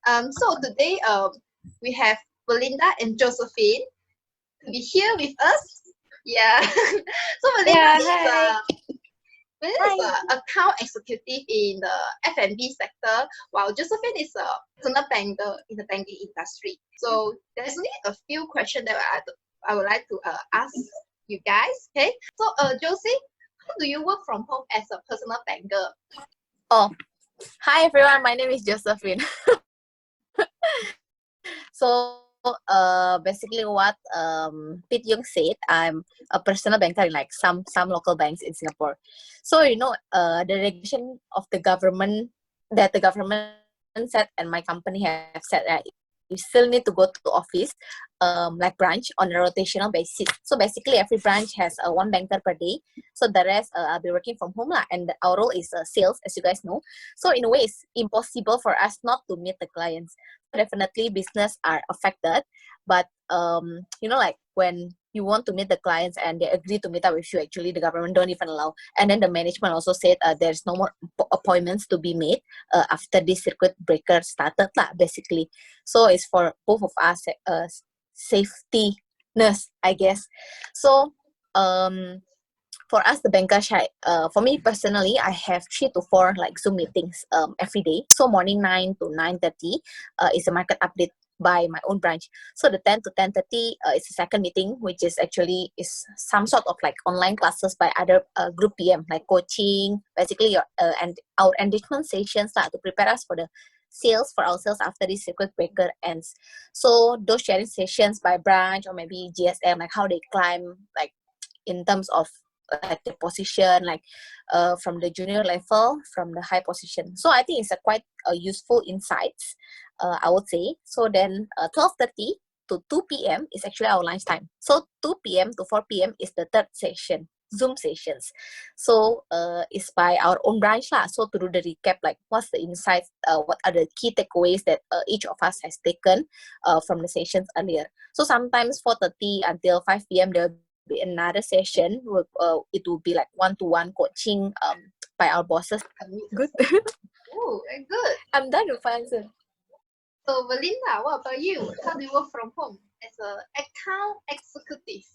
So today we have Belinda and Josephine to be here with us. Yeah. So Yeah, hi. Belinda is Hi. a account executive in the F&B sector, while Josephine is a personal banker in the banking industry. So there's only a few questions that I would like to ask you guys. Okay. So Josie, how do you work from home as a personal banker? Oh, hi everyone. My name is Josephine. Basically what Pete Young said, I'm a personal banker in like some local banks in Singapore. So the regulation of the government that the government said and my company have said that you still need to go to office, like branch on a rotational basis. So basically every branch has one banker per day. So the rest I'll be working from home lah. And our role is sales, as you guys know. So in a way, it's impossible for us not to meet the clients. Definitely business are affected, but like when you want to meet the clients and they agree to meet up with you, actually the government don't even allow. And then the management also said there's no more appointments to be made after this circuit breaker started lah, basically. So it's for both of us safetyness, I guess. So for us, the banker side, for me personally, I have 3 to 4 like Zoom meetings every day. So morning 9 to 9:30 is a market update by my own branch. So the 10 to 10:30 is a second meeting, which is actually is some sort of like online classes by other group PM, like coaching, basically your and our enrichment sessions to prepare us for the sales for ourselves after this circuit breaker ends. So those sharing sessions by branch or maybe GSM, like how they climb, like in terms of like the position, like from the junior level, from the high position. So I think it's a quite useful insights, I would say. So then 12:30 to 2 p.m. is actually our lunch time. So 2 p.m. to 4 p.m. is the third session, Zoom sessions. So it's by our own branch lah. So to do the recap, like what's the insights, what are the key takeaways that each of us has taken from the sessions earlier. So sometimes 4:30 until 5 p.m. there will be another session. It will be like one-to-one coaching by our bosses. Good. Oh, good. I'm done with my answer. So Belinda, what about you? How do you work from home as an account executive?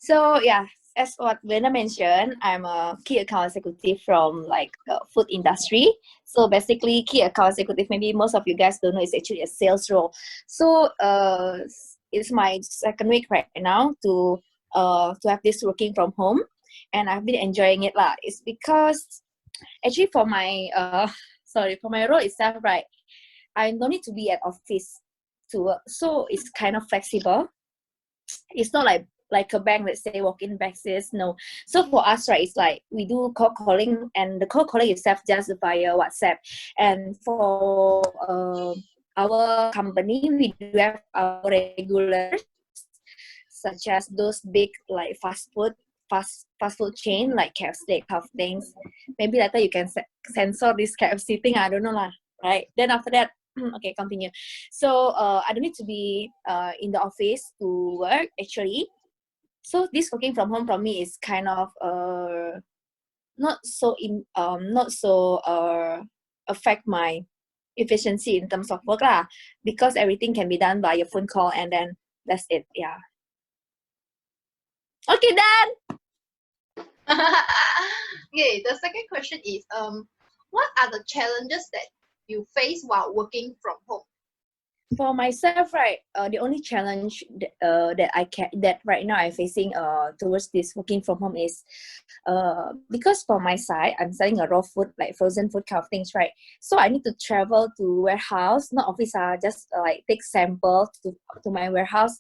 So as what Vena mentioned, I'm a key account executive from like food industry. So basically, key account executive, maybe most of you guys don't know, is actually a sales role. So it's my second week right now to have this working from home, and I've been enjoying it lah. It's because actually for my for my role itself, right, I don't need to be at office to work, so it's kind of flexible. It's not like a bank, let's say walk-in basis. No. So for us, right, it's like we do cold calling, and the cold calling itself just via WhatsApp. And for our company, we do have our regulars, such as those big like fast food chain like KFC kind of things. Maybe later you can censor this KFC thing. I don't know lah. Right. Then after that, okay, continue. So I don't need to be in the office to work actually. So this working from home from me is kind of not so affect my efficiency in terms of work lah, because everything can be done by your phone call, and then that's it. Yeah. Okay, done. Okay, the second question is what are the challenges that you face while working from home? For myself, right, the only challenge that right now I'm facing towards this working from home is because for my side, I'm selling a raw food, like frozen food kind of things, right? So I need to travel to warehouse, not office, just like take sample to my warehouse,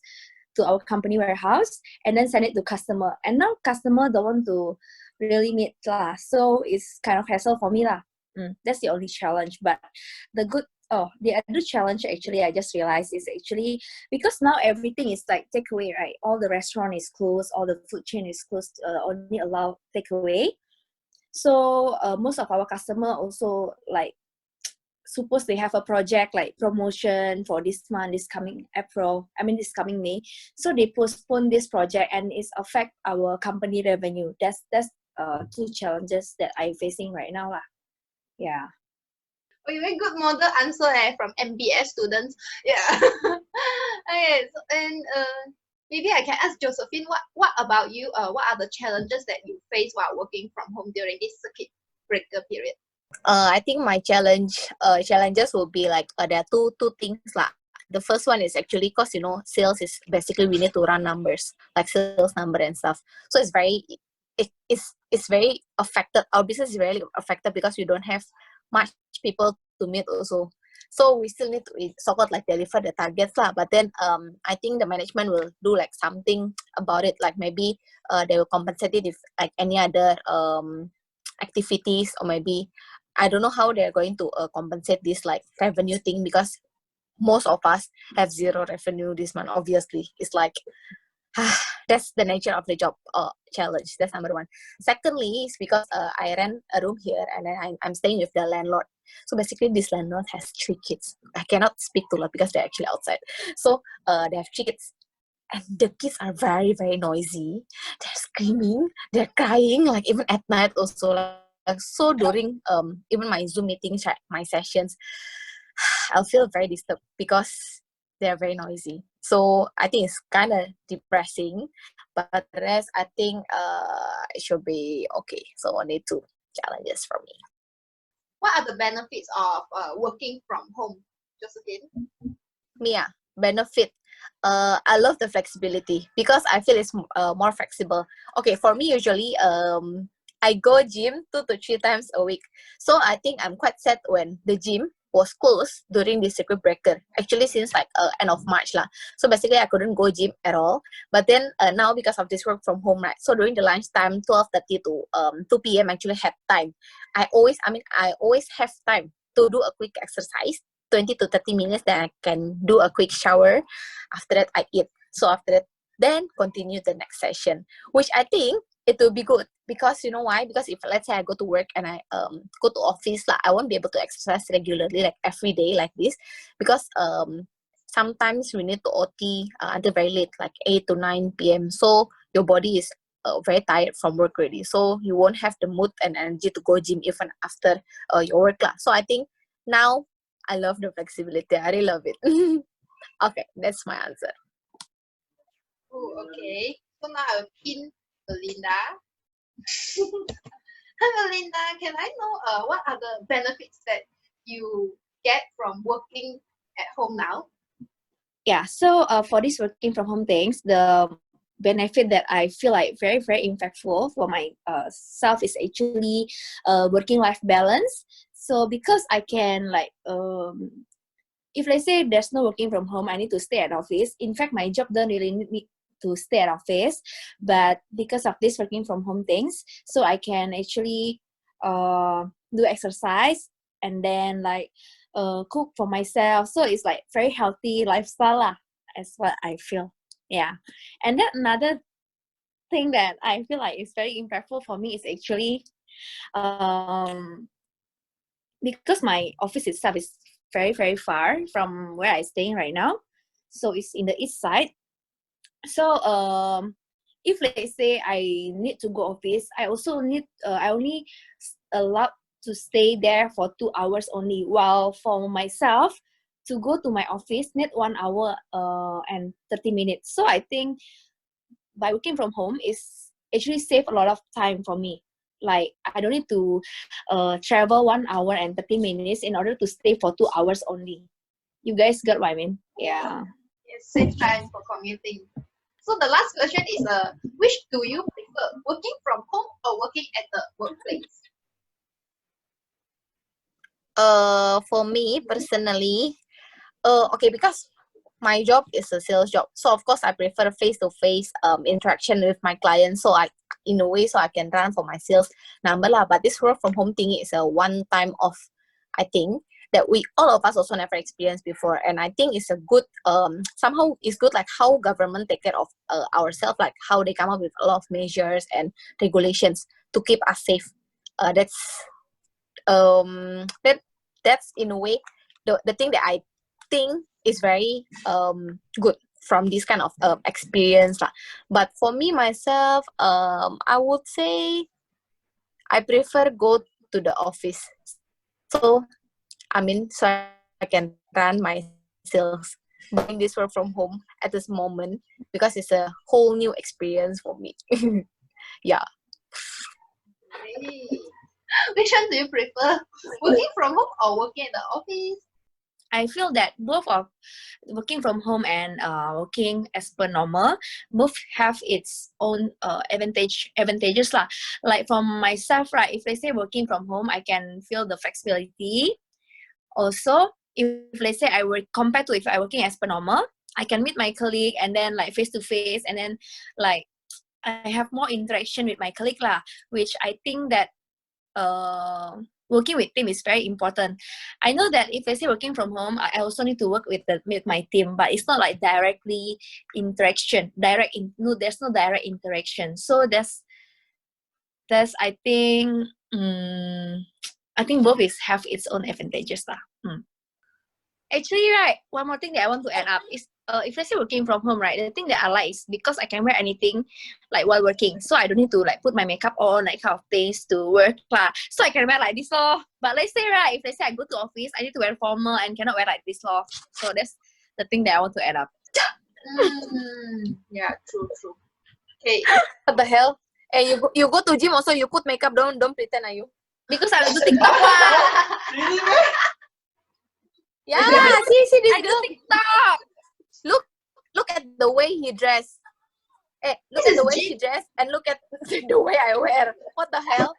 to our company warehouse, and then send it to customer. And now customer don't want to really meet lah, so it's kind of hassle for me lah. That's the only challenge. But the other challenge actually I just realized is actually because now everything is like takeaway, right? All the restaurant is closed, all the food chain is closed, only allow takeaway. So most of our customer also like suppose they have a project like promotion for this month, this coming May. So they postpone this project, and it's affect our company revenue. That's two challenges that I'm facing right now lah. Yeah. Oh, very good model answer from MBS students. Yeah. Okay, so, and maybe I can ask Josephine, what about you? What are the challenges that you face while working from home during this circuit breaker period? I think my challenges will be like there are two things lah. The first one is actually because sales is basically we need to run numbers like sales number and stuff. So it's very affected. Our business is very affected because we don't have much people to meet also. So we still need to so-called like deliver the targets lah. But then I think the management will do like something about it. Like maybe they will compensate it if like any other activities, or maybe I don't know how they're going to compensate this like revenue thing, because most of us have zero revenue this month. Obviously, it's like that's the nature of the job challenge. That's number one. Secondly, is because I rent a room here and then I'm staying with the landlord. So basically, this landlord has 3 kids. I cannot speak to them because they're actually outside. So they have 3 kids. And the kids are very, very noisy. They're screaming, they're crying, like even at night also. Like, so during even my Zoom meetings, my sessions, I'll feel very disturbed because they're very noisy. So I think it's kind of depressing, but the rest I think it should be okay. So only 2 challenges for me. What are the benefits of working from home, Josephine? Mia, benefit. I love the flexibility because I feel it's more flexible. Okay, for me usually I go gym 2 to 3 times a week. So I think I'm quite sad when the gym was closed during the circuit breaker. Actually, since like end of March lah. So basically, I couldn't go gym at all. But then now because of this work from home, right? So during the lunchtime, 12:30 to 2 p.m. actually had time. I always have time to do a quick exercise. 20 to 30 minutes, then I can do a quick shower. After that, I eat. So after that, then continue the next session, which I think it will be good, because you know why? Because if let's say I go to work and I go to office, like I won't be able to exercise regularly like every day like this, because sometimes we need to OT until very late, like 8 to 9 p.m. So your body is very tired from work already, so you won't have the mood and energy to go gym even after your work class. So I think now I love the flexibility. I really love it. Okay, that's my answer. Oh, okay. So now I'll pin Belinda. Hi, Belinda. Can I know what are the benefits that you get from working at home now? Yeah, so for this working from home things, the benefit that I feel like very, very impactful for my self is actually working life balance. So because I can like if let's say there's no working from home, I need to stay at office. In fact, my job don't really need me to stay at office, but because of this working from home things, so I can actually do exercise and then like cook for myself. So it's like very healthy lifestyle lah. That's what I feel. Yeah, and then another thing that I feel like is very impactful for me is actually because my office itself is very, very far from where I'm staying right now. So it's in the east side. So if let's say I need to go office, I also need I only allowed to stay there for 2 hours only. While for myself to go to my office need 1 hour and 30 minutes. So I think by working from home is actually save a lot of time for me. Like I don't need to travel 1 hour and 30 minutes in order to stay for 2 hours only. You guys got what I mean? Yeah. Yes, save time for commuting. So the last question is which do you prefer, working from home or working at the workplace? For me personally, okay, because my job is a sales job, so of course I prefer face-to-face interaction with my clients, so I in a way so I can run for my sales number lah. But this work from home thing is a one time off, I think, that we all of us also never experienced before, and I think it's a good somehow it's good, like how government take care of ourselves, like how they come up with a lot of measures and regulations to keep us safe. That's that's in a way the thing that I think is very good from this kind of experience lah. But for me myself, I would say I prefer go to the office. So so I can run my sales. Doing this work from home at this moment because it's a whole new experience for me. Yeah. Hey. Which one do you prefer? Working from home or working in the office? I feel that both of working from home and working as per normal, both have its own advantages lah. Like from myself, right? If they say working from home, I can feel the flexibility. Also, if let's say I work compared to if I working as per normal, I can meet my colleague and then like face to face, and then like I have more interaction with my colleague lah, which I think that working with team is very important. I know that if I say working from home, I also need to work with my team, but it's not like directly interaction. There's no direct interaction. So that's I think both have its own advantages lah. Actually, right, one more thing that I want to add up is if let's say working from home, right, the thing that I like is because I can wear anything like while working, so I don't need to like put my makeup on, like kind of things to work lah. So I can wear like this lor. But let's say, right, if let's say I go to office, I need to wear formal and cannot wear like this lor. So that's the thing that I want to add up. Yeah, true. Okay. What the hell? Hey, you go to gym also, you put makeup, don't pretend, are you? Because I do TikTok lah. Really? Yeah, see this I do girl. TikTok. Look at the way he dressed. Hey, look at the way she dressed and look at the way I wear. What the hell?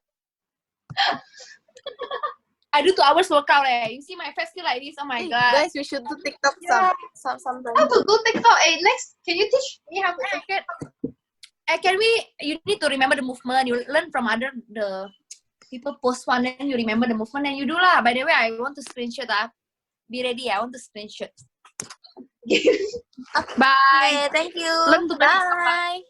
I do 2 hours workout You see my face feel like this. Oh my god. Guys, we should do TikTok some How to do TikTok? Hey, next, can you teach me how to do? You need to remember the movement. You learn from the people post one, then you remember the movement and you do lah. By the way, I want to screenshot Be ready, I want to screenshot. Bye. Okay, thank you. Learn to Bye.